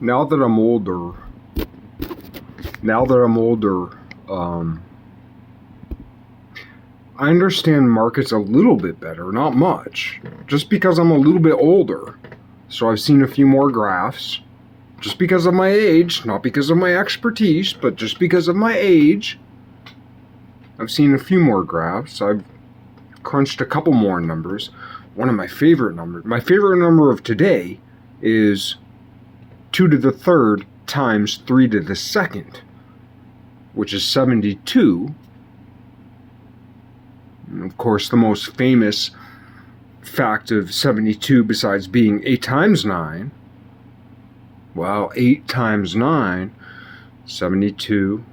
now that I'm older, I understand markets a little bit better, not much, just because I'm a little bit older. So I've seen a few more graphs, just because of my age, not because of my expertise, but just because of my age. I've seen a few more graphs. I've crunched a couple more numbers. One of my favorite number of today is 2 to the third times 3 to the second, which is 72. And of course, the most famous fact of 72, besides being 8 times 9, well, 8 times 9, 72.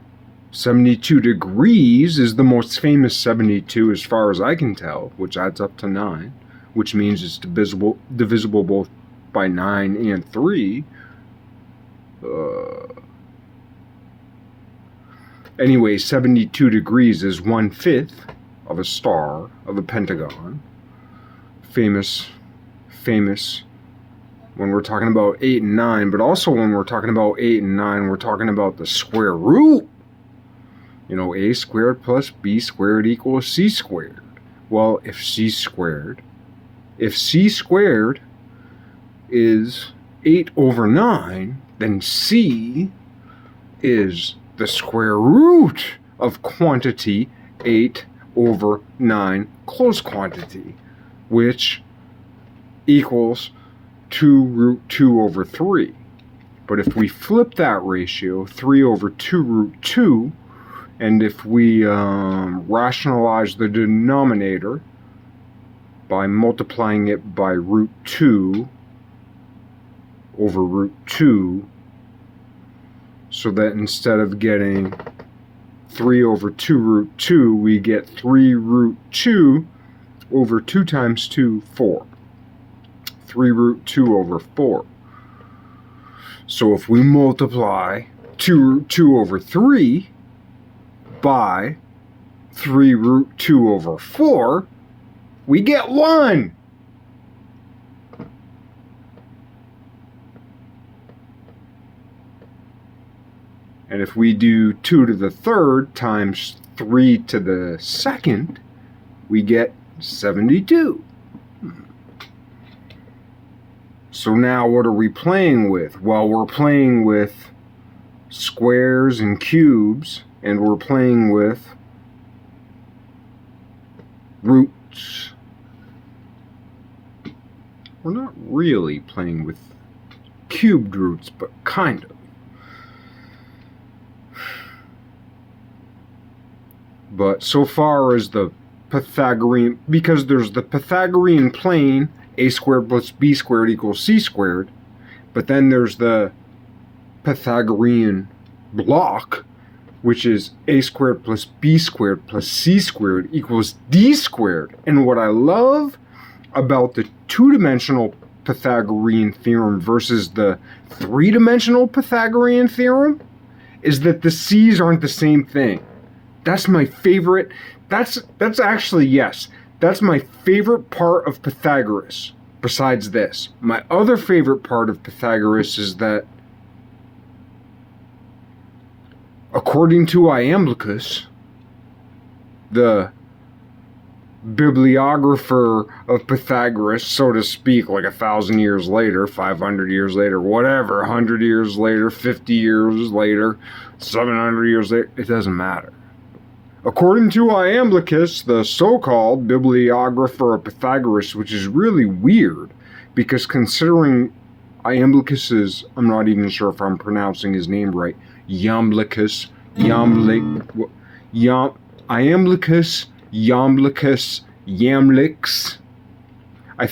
72 degrees is the most famous 72 as far as I can tell, which adds up to 9, which means it's divisible both by 9 and 3. Anyway, 72 degrees is 1/5 of a star, of a pentagon. Famous when we're talking about 8 and 9, but also when we're talking about 8 and 9, we're talking about the square root. You know, a squared plus b squared equals c squared. Well, if c squared is 8 over 9, then c is the square root of quantity 8 over 9 close quantity, which equals 2 root 2 over 3. But if we flip that ratio, 3 over 2 root 2, and if we rationalize the denominator by multiplying it by root 2 over root 2, so that instead of getting 3 over 2 root 2, we get 3 root 2 over 2 times 2, 4. 3 root 2 over 4. So if we multiply 2 root 2 over 3 by 3 root 2 over 4, we get 1. And if we do 2 to the third times 3 to the second, we get 72. So now what are we playing with? Well, we're playing with squares and cubes, and we're playing with roots. We're not really playing with cubed roots, but kind of. But so far as the Pythagorean, because there's the Pythagorean plane, a squared plus b squared equals c squared, but then there's the Pythagorean block, which is a squared plus b squared plus c squared equals d squared. And what I love about the two-dimensional Pythagorean theorem versus the three-dimensional Pythagorean theorem is that the c's aren't the same thing. That's my favorite. That's actually, yes, that's my favorite part of Pythagoras, besides this. My other favorite part of Pythagoras is that, according to Iamblichus, the bibliographer of Pythagoras, so to speak, like 1,000 years later, 500 years later, whatever, 100 years later, 50 years later, 700 years later, it doesn't matter. According to Iamblichus, the so-called bibliographer of Pythagoras, which is really weird, because considering Iamblichus's, I'm not even sure if I'm pronouncing his name right, Iamblichus, Yamlix. I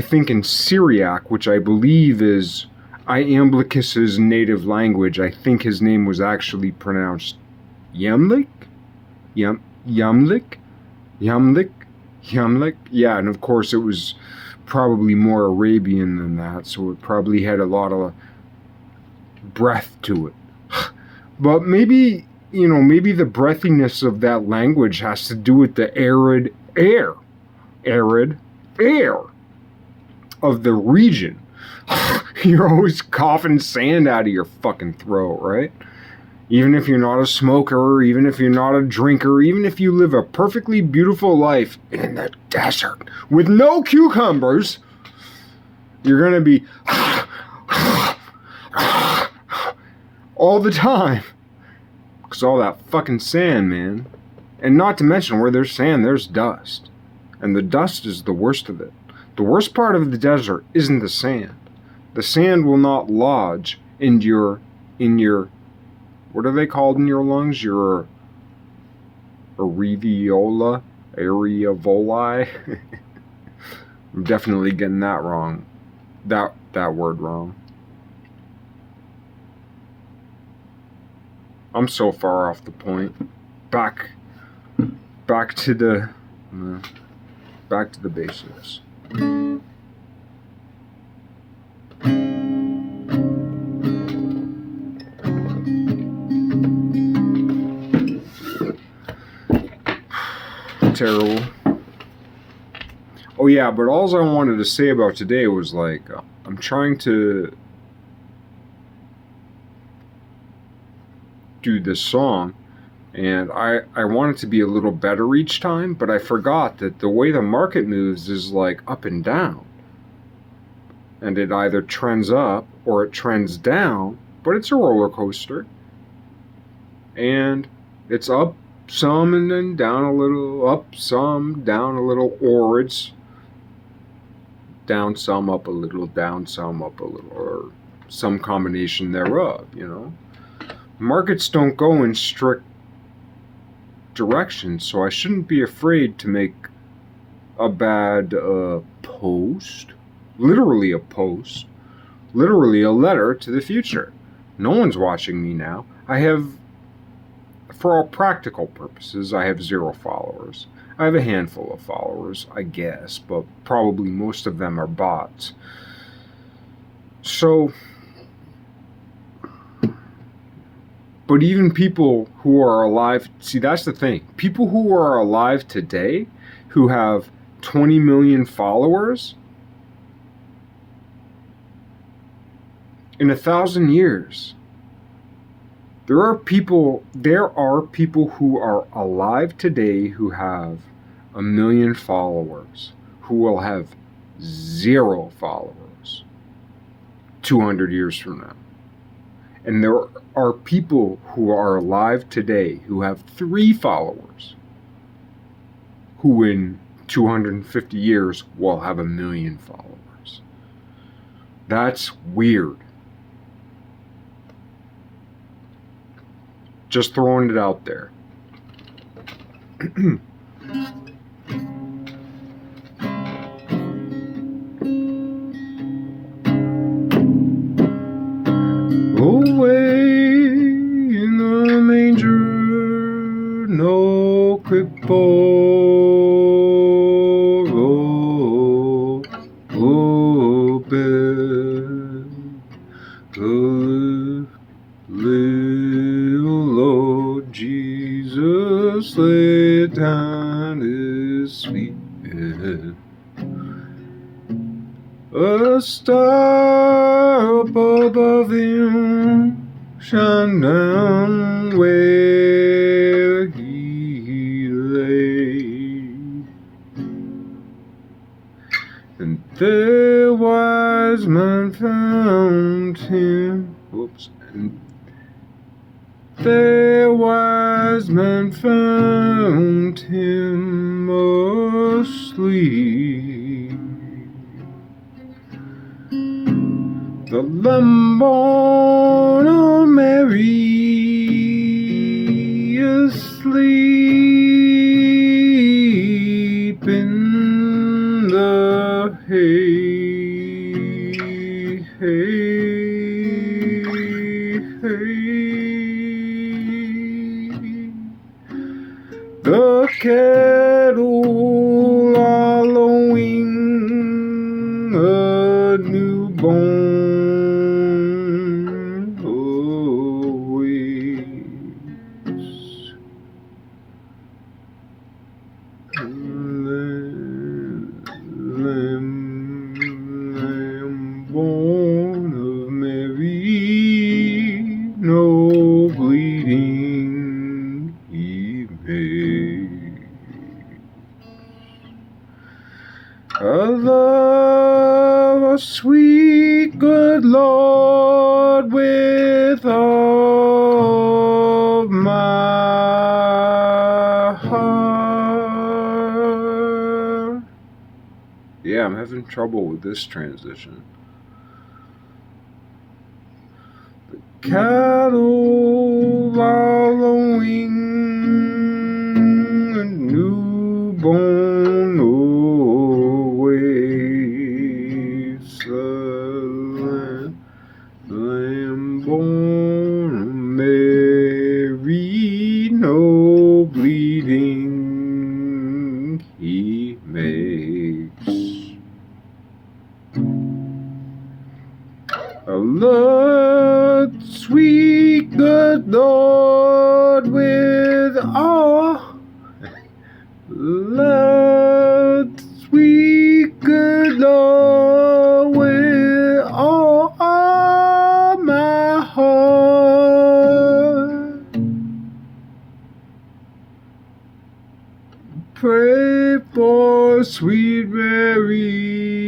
think in Syriac, which I believe is Iamblichus's native language, I think his name was actually pronounced Yamlik. Yeah, and of course it was probably more Arabian than that, so it probably had a lot of breath to it. But maybe, maybe the breathiness of that language has to do with the arid air. of the region. You're always coughing sand out of your fucking throat, right? Even if you're not a smoker, even if you're not a drinker, even if you live a perfectly beautiful life in the desert with no cucumbers, you're gonna be all the time. Because all that fucking sand, man. And not to mention, where there's sand, there's dust. And the dust is the worst of it. The worst part of the desert isn't the sand. The sand will not lodge in your, what are they called in your lungs? Your areola? Areovoli? I'm definitely getting that wrong. That word wrong. I'm so far off the point. Back to the basics. Terrible. Oh yeah, but all I wanted to say about today was like, I'm trying to do this song, and I want it to be a little better each time, but I forgot that the way the market moves is like up and down. And it either trends up or it trends down, but it's a roller coaster. And it's up some and then down a little, up some, down a little, or it's down some, up a little, down some, up a little, or some combination thereof, you know. Markets don't go in strict directions, so I shouldn't be afraid to make a bad post, literally a post, literally a letter to the future. No one's watching me now. I have, for all practical purposes, I have 0 followers. I have a handful of followers, I guess, but probably most of them are bots. So, but even people who are alive, see, that's the thing. People who are alive today, who have 20 million followers, in 1,000 years, there are people who are alive today who have 1 million followers, who will have 0 followers 200 years from now. And there are people who are alive today who have 3 followers, who in 250 years will have 1 million followers. That's weird. Just throwing it out there. Away in the manger, no cripple. Good little Lord Jesus laid down his sweet head. A star up above him shone down where he lay, and there wise men found him. Whoops. And there wise men found him asleep. The Lamb born of Mary, asleep in the hay, The cattle are lowing, a newborn sweet good Lord, with all of my heart. Yeah, I'm having trouble with this transition. The cattle following a newborn always, the lamb born of Mary, no bleeding he makes. A Lord, sweet good Lord, with all, Lord, sweet good Lord, with all of my heart. Pray for sweet Mary.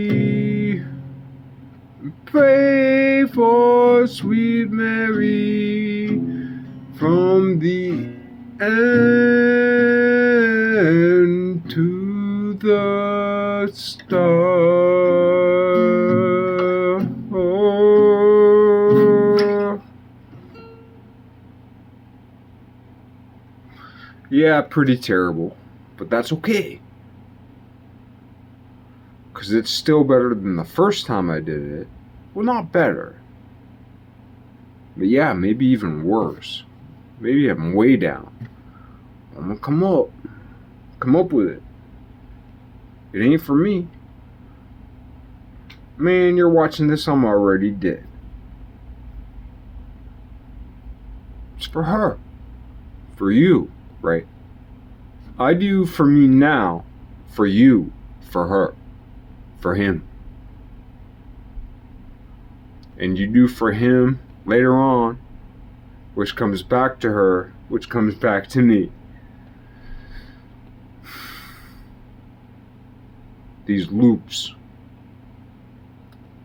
Pray for sweet Mary from the end to the start. Yeah, pretty terrible, but that's okay. Because it's still better than the first time I did it. Well, not better. But yeah, maybe even worse. Maybe I'm way down. I'm gonna come up. Come up with it. It ain't for me. Man, you're watching this, I'm already dead. It's for her. For you, right? I do for me now. For you. For her. For him. And you do for him later on, which comes back to her, which comes back to me. These loops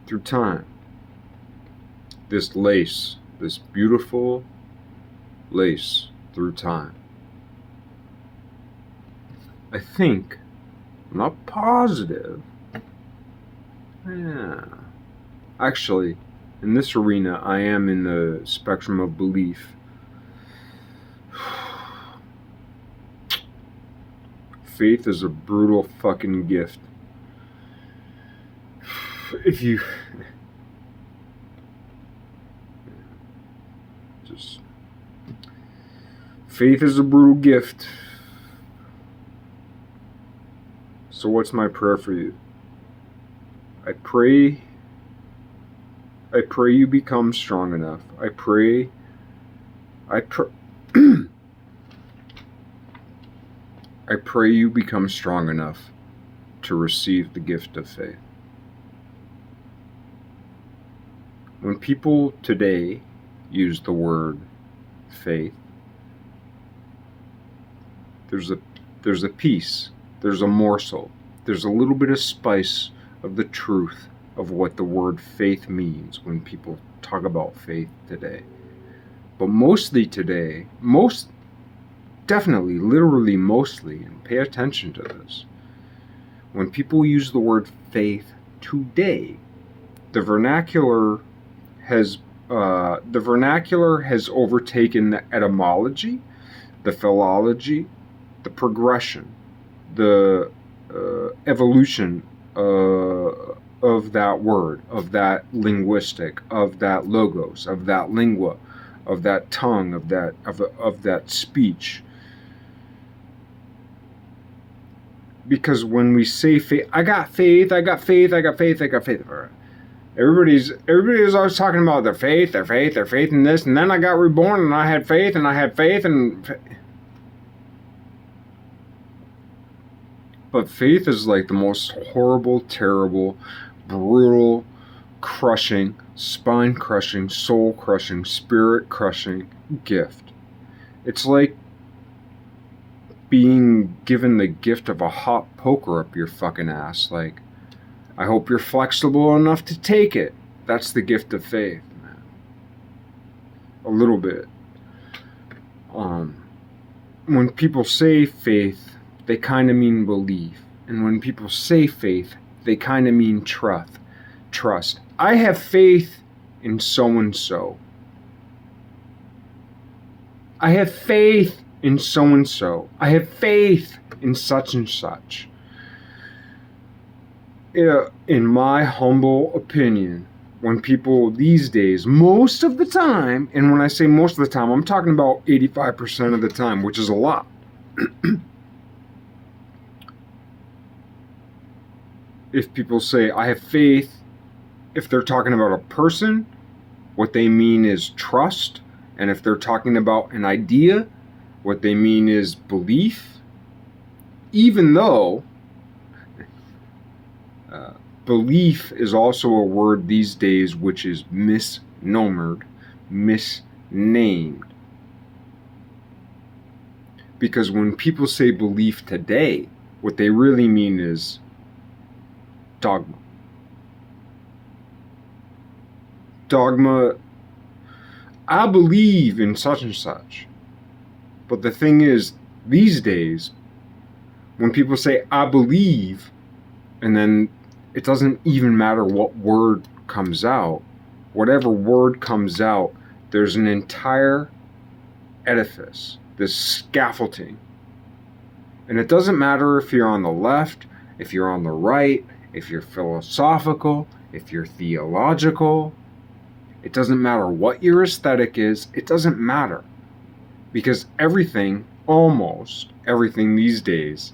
through time. This lace, this beautiful lace through time. I think, I'm not positive. Yeah. Actually, in this arena, I am in the spectrum of belief. Faith is a brutal fucking gift. If you just, faith is a brutal gift. So what's my prayer for you? I pray you become strong enough. I pray I pray you become strong enough to receive the gift of faith. When people today use the word faith, there's a piece, there's a morsel, there's a little bit of spice of the truth of what the word faith means when people talk about faith today. But mostly today, definitely, literally mostly, and pay attention to this, when people use the word faith today, the vernacular has overtaken the etymology, the philology, the progression, the evolution of that word, of that linguistic, of that logos, of that lingua, of that tongue, of that speech. Because when we say faith, I got faith. Everybody's always talking about their faith in this, and then I got reborn and I had faith and but faith is like the most horrible, terrible, brutal, crushing, spine crushing, soul crushing, spirit crushing gift. It's like being given the gift of a hot poker up your fucking ass. Like, I hope you're flexible enough to take it. That's the gift of faith, man. A little bit. When people say faith, they kind of mean belief. And when people say faith, they kind of mean trust. I have faith in so-and-so. I have faith in so-and-so. I have faith in such and such. In my humble opinion, when people these days, most of the time, and when I say most of the time, I'm talking about 85% of the time, which is a lot. If people say, I have faith, if they're talking about a person, what they mean is trust. And if they're talking about an idea, what they mean is belief. Even though belief is also a word these days which is misnomered, misnamed. Because when people say belief today, what they really mean is dogma. Dogma, I believe in such and such. But the thing is, these days, when people say, I believe, and then it doesn't even matter what word comes out, whatever word comes out, there's an entire edifice, this scaffolding. And it doesn't matter if you're on the left, if you're on the right, if you're philosophical, if you're theological. It doesn't matter what your aesthetic is. It doesn't matter. Because everything, almost everything these days,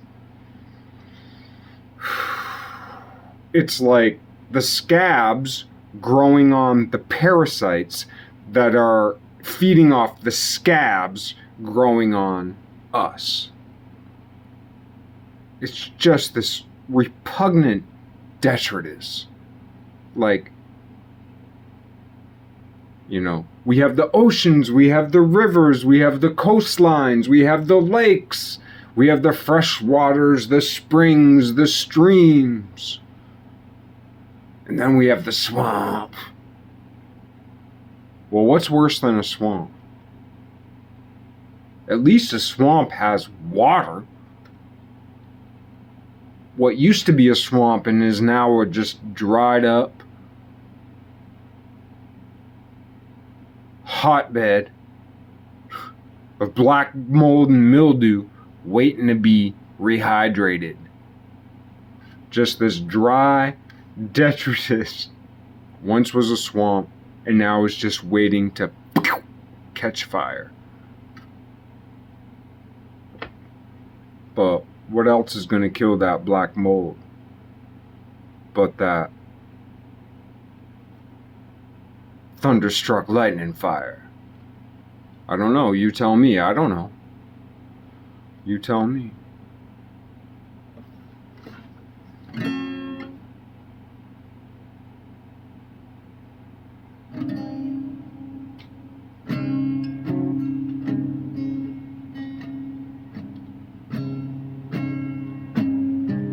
it's like the scabs growing on the parasites that are feeding off the scabs growing on us. It's just this repugnant detritus. Like, you know, we have the oceans, we have the rivers, we have the coastlines, we have the lakes, we have the fresh waters, the springs, the streams. And then we have the swamp. Well, what's worse than a swamp? At least a swamp has water. What used to be a swamp and is now just dried up hotbed of black mold and mildew waiting to be rehydrated. Just this dry detritus once was a swamp and now is just waiting to catch fire. But what else is going to kill that black mold but that thunderstruck lightning fire? I don't know. You tell me. I don't know. You tell me.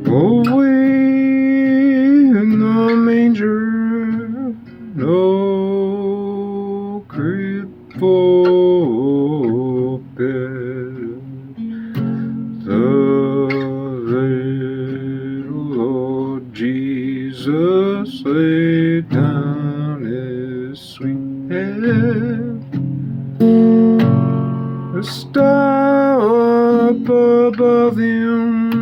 Away in the manger, no cripple bed, the little Lord Jesus laid down his sweet head. A star up above him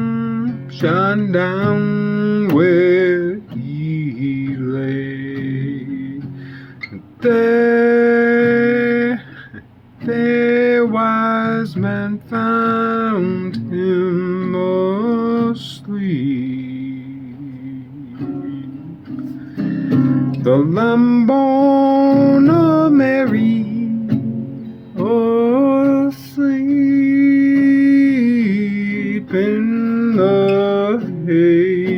shine down where he lay. There wise men found him asleep. The lamb born of Mary, asleep in the hay.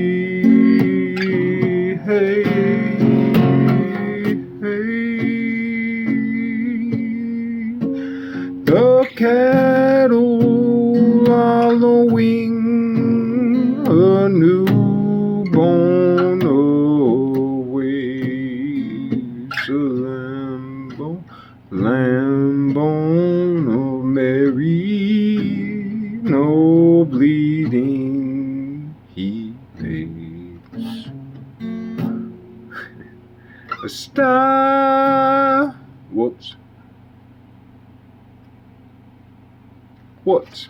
The cattle are lowing, a newborn Lamb-born of Mary, no bleeding he makes. A star. Whoops. Whoops.